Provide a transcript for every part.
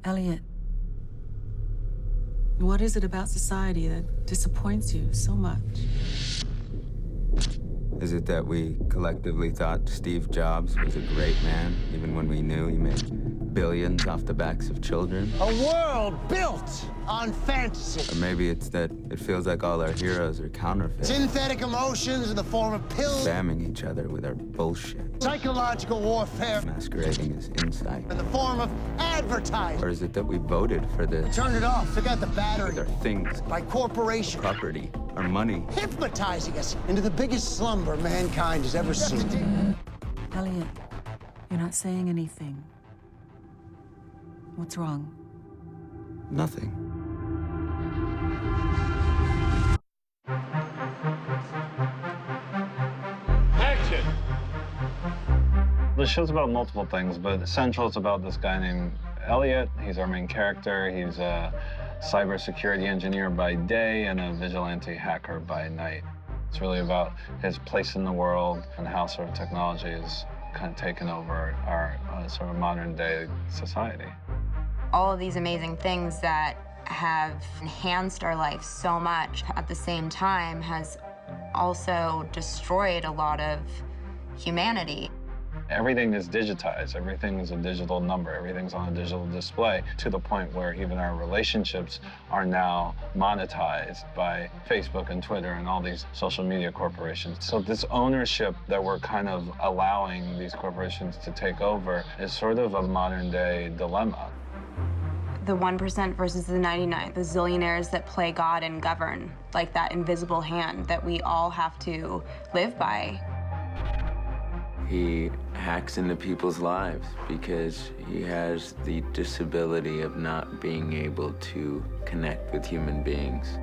Elliot, what is it about society that disappoints you so much? Is it that we collectively thought Steve Jobs was a great man, even when we knew he made billions off the backs of children? A world built on fantasy. Or maybe it's that it feels like all our heroes are counterfeit. Synthetic emotions in the form of pills. Spamming each other with our bullshit. Psychological warfare. Masquerading as insight. In the form of advertising. Or is it that we voted for this? Turn it off. Took out the battery. With our things. By corporation. Property. Our money. Hypnotizing us into the biggest slumber mankind has ever seen. Elliot, you're not saying anything. What's wrong? Nothing. Action! The show's about multiple things, but central it's about this guy named Elliot. He's our main character. He's a cybersecurity engineer by day and a vigilante hacker by night. It's really about his place in the world and how sort of technology has kind of taken over our sort of modern day society. All of these amazing things that have enhanced our life so much at the same time has also destroyed a lot of humanity. Everything is digitized. Everything is a digital number. Everything's on a digital display, to the point where even our relationships are now monetized by Facebook and Twitter and all these social media corporations. So this ownership that we're kind of allowing these corporations to take over is sort of a modern day dilemma. The 1% versus the 99, the zillionaires that play God and govern, like that invisible hand that we all have to live by. He hacks into people's lives because he has the disability of not being able to connect with human beings.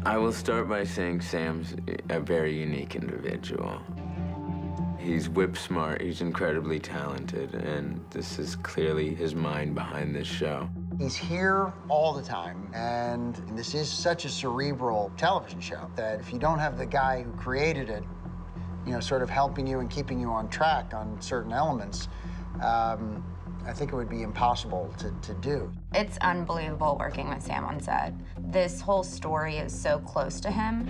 I will start by saying Sam's a very unique individual. He's whip smart, he's incredibly talented, and this is clearly his mind behind this show. He's here all the time, and this is such a cerebral television show that if you don't have the guy who created it, you know, sort of helping you and keeping you on track on certain elements, I think it would be impossible to do. It's unbelievable working with Sam on set. This whole story is so close to him.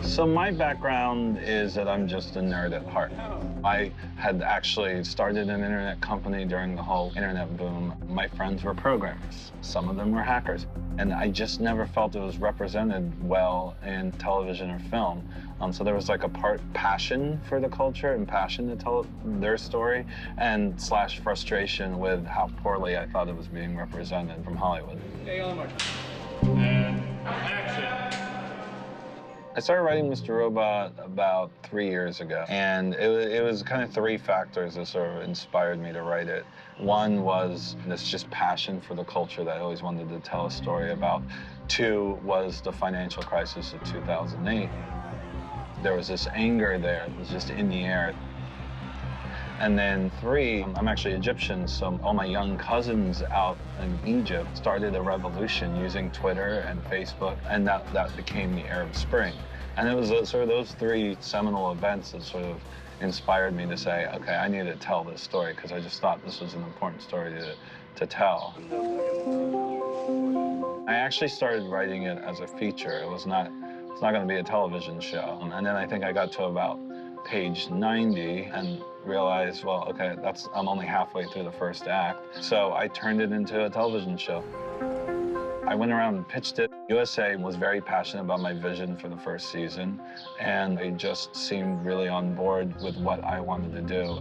So my background is that I'm just a nerd at heart. I had actually started an internet company during the whole internet boom. My friends were programmers. Some of them were hackers. And I just never felt it was represented well in television or film. So there was like a part passion for the culture and passion to tell their story, and / frustration with how poorly I thought it was being represented from Hollywood. And action. I started writing Mr. Robot about 3 years ago, and it was kind of 3 factors that sort of inspired me to write it. One was this just passion for the culture that I always wanted to tell a story about. 2 was the financial crisis of 2008. There was this anger there, it was just in the air. And then 3, I'm actually Egyptian, so all my young cousins out in Egypt started a revolution using Twitter and Facebook, and that became the Arab Spring. And it was sort of those 3 seminal events that sort of inspired me to say, okay, I need to tell this story, because I just thought this was an important story to tell. I actually started writing it as a feature. It's not going to be a television show. And then I think I got to about page 90 and realized, well, okay, I'm only halfway through the first act. So I turned it into a television show. I went around and pitched it. USA was very passionate about my vision for the first season, and they just seemed really on board with what I wanted to do.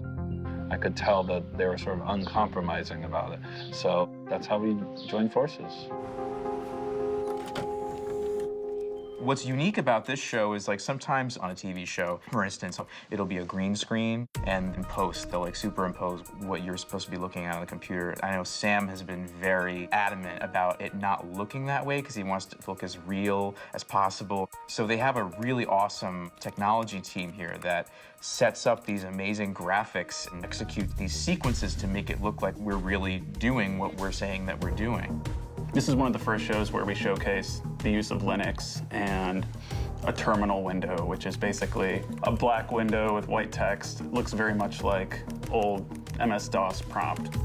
I could tell that they were sort of uncompromising about it. So that's how we joined forces. What's unique about this show is, like, sometimes on a TV show, for instance, it'll be a green screen, and in post, they'll like superimpose what you're supposed to be looking at on the computer. I know Sam has been very adamant about it not looking that way because he wants to look as real as possible. So they have a really awesome technology team here that sets up these amazing graphics and executes these sequences to make it look like we're really doing what we're saying that we're doing. This is one of the first shows where we showcase the use of Linux and a terminal window, which is basically a black window with white text. It looks very much like old MS-DOS prompt.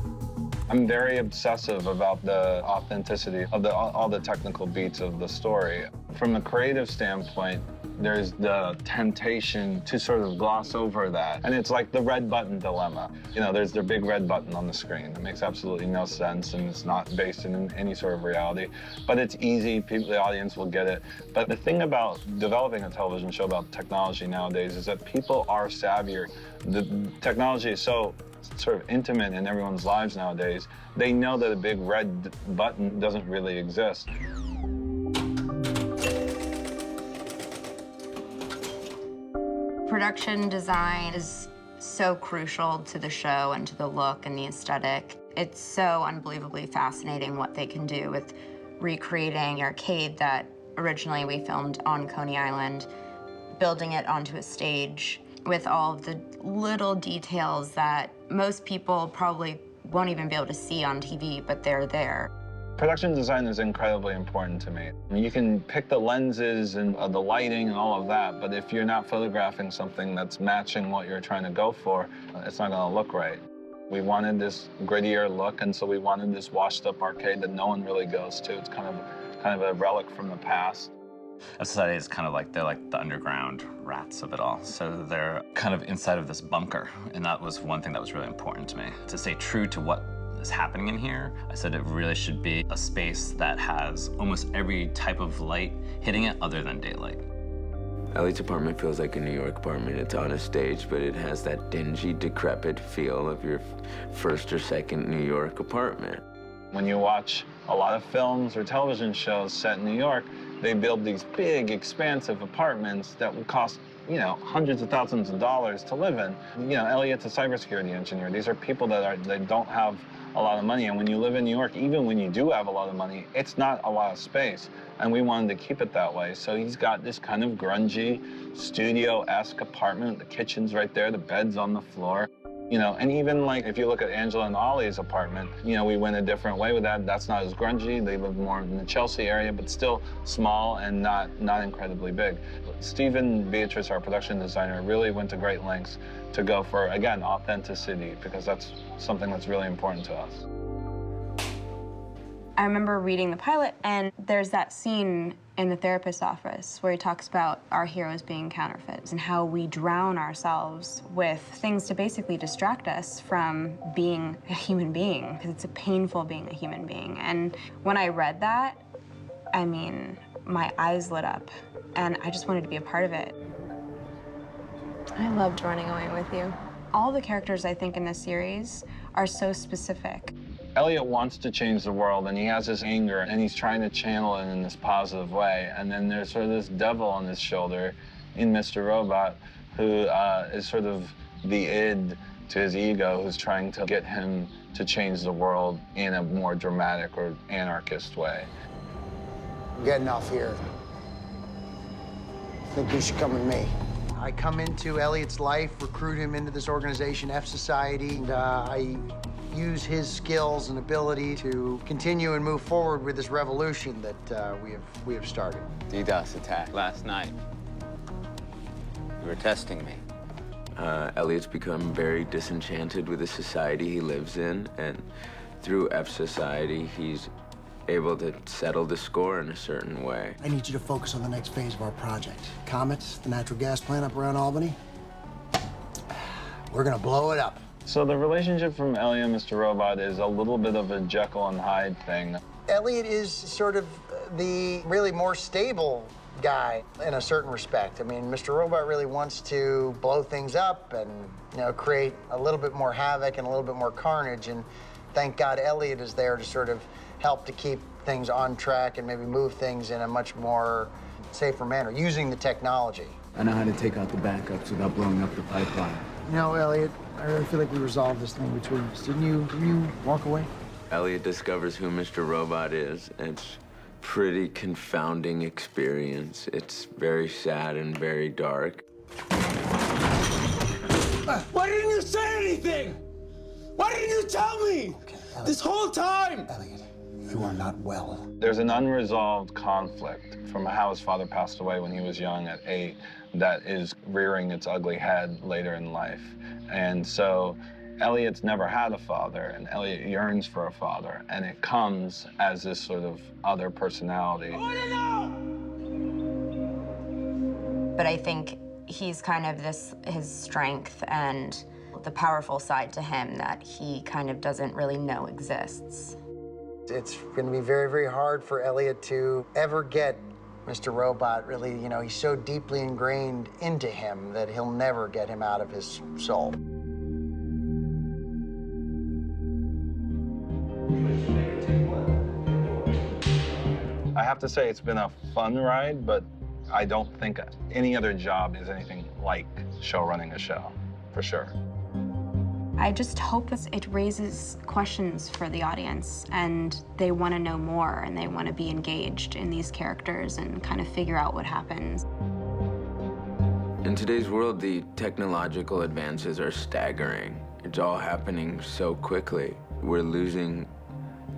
I'm very obsessive about the authenticity of all the technical beats of the story. From a creative standpoint, there's the temptation to sort of gloss over that. And it's like the red button dilemma. You know, there's the big red button on the screen. It makes absolutely no sense, and it's not based in any sort of reality. But it's easy, the audience will get it. But the thing about developing a television show about technology nowadays is that people are savvier. The technology is so sort of intimate in everyone's lives nowadays. They know that a big red button doesn't really exist. Production design is so crucial to the show and to the look and the aesthetic. It's so unbelievably fascinating what they can do with recreating the arcade that originally we filmed on Coney Island, building it onto a stage with all of the little details that most people probably won't even be able to see on TV, but they're there. Production design is incredibly important to me. I mean, you can pick the lenses and the lighting and all of that, but if you're not photographing something that's matching what you're trying to go for, it's not gonna look right. We wanted this grittier look, and so we wanted this washed-up arcade that no one really goes to. It's kind of a relic from the past. F-Society is kind of like, they're like the underground rats of it all. So they're kind of inside of this bunker, and that was one thing that was really important to me. To stay true to what is happening in here, I said it really should be a space that has almost every type of light hitting it other than daylight. Elliot's apartment feels like a New York apartment. It's on a stage, but it has that dingy, decrepit feel of your first or second New York apartment. When you watch a lot of films or television shows set in New York, they build these big, expansive apartments that will cost, you know, hundreds of thousands of dollars to live in. You know, Elliot's a cybersecurity engineer. These are people they don't have a lot of money. And when you live in New York, even when you do have a lot of money, it's not a lot of space. And we wanted to keep it that way. So he's got this kind of grungy, studio-esque apartment. The kitchen's right there, the bed's on the floor. You know, and even like if you look at Angela and Ollie's apartment, you know, we went a different way with that. That's not as grungy. They live more in the Chelsea area, but still small and not incredibly big. Steve and Beatrice, our production designer, really went to great lengths to go for, again, authenticity, because that's something that's really important to us. I remember reading the pilot, and there's that scene in the therapist's office where he talks about our heroes being counterfeits and how we drown ourselves with things to basically distract us from being a human being, because it's painful being a human being. And when I read that, I mean, my eyes lit up, and I just wanted to be a part of it. I loved running away with you. All the characters, I think, in this series are so specific. Elliot wants to change the world, and he has this anger, and he's trying to channel it in this positive way. And then there's sort of this devil on his shoulder in Mr. Robot, who is sort of the id to his ego, who's trying to get him to change the world in a more dramatic or anarchist way. I'm getting off here. I think you should come with me. I come into Elliot's life, recruit him into this organization, F-Society, and I use his skills and ability to continue and move forward with this revolution that we have started. DDoS attack last night. You were testing me. Elliot's become very disenchanted with the society he lives in, and through F-Society, he's able to settle the score in a certain way. I need you to focus on the next phase of our project. Comets, the natural gas plant up around Albany. We're gonna blow it up. So the relationship from Elliot and Mr. Robot is a little bit of a Jekyll and Hyde thing. Elliot is sort of the really more stable guy in a certain respect. I mean, Mr. Robot really wants to blow things up and, you know, create a little bit more havoc and a little bit more carnage. And thank God Elliot is there to sort of help to keep things on track and maybe move things in a much more safer manner, using the technology. I know how to take out the backups without blowing up the pipeline. You know, Elliot, I really feel like we resolved this thing between us. Didn't you walk away? Elliot discovers who Mr. Robot is. It's pretty confounding experience. It's very sad and very dark. Why didn't you say anything? Why didn't you tell me? Okay, Elliot. This whole time? Elliot, You are not well. There's an unresolved conflict from how his father passed away when he was young at 8 that is rearing its ugly head later in life. And so Elliot's never had a father, and Elliot yearns for a father, and it comes as this sort of other personality. But I think he's kind of his strength and the powerful side to him that he kind of doesn't really know exists. It's going to be very, very hard for Elliot to ever get Mr. Robot. Really, you know, he's so deeply ingrained into him that he'll never get him out of his soul. I have to say it's been a fun ride, but I don't think any other job is anything like show running a show, for sure. I just hope it raises questions for the audience, and they want to know more, and they want to be engaged in these characters and kind of figure out what happens. In today's world, the technological advances are staggering. It's all happening so quickly. We're losing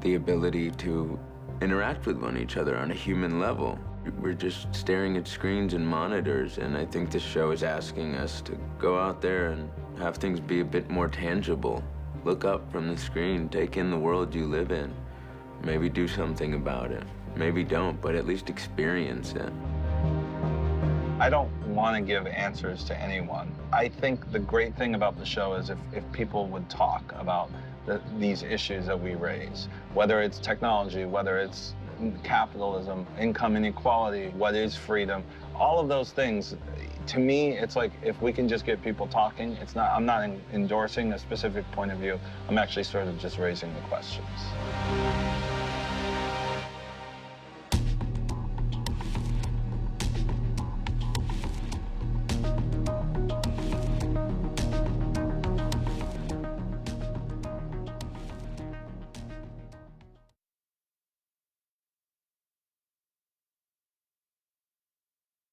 the ability to interact with each other on a human level. We're just staring at screens and monitors, and I think this show is asking us to go out there and have things be a bit more tangible. Look up from the screen, take in the world you live in. Maybe do something about it. Maybe don't, but at least experience it. I don't want to give answers to anyone. I think the great thing about the show is if people would talk about these issues that we raise, whether it's technology, whether it's capitalism, income inequality, what is freedom, all of those things. To me, it's like if we can just get people talking, I'm not endorsing a specific point of view. I'm actually sort of just raising the questions.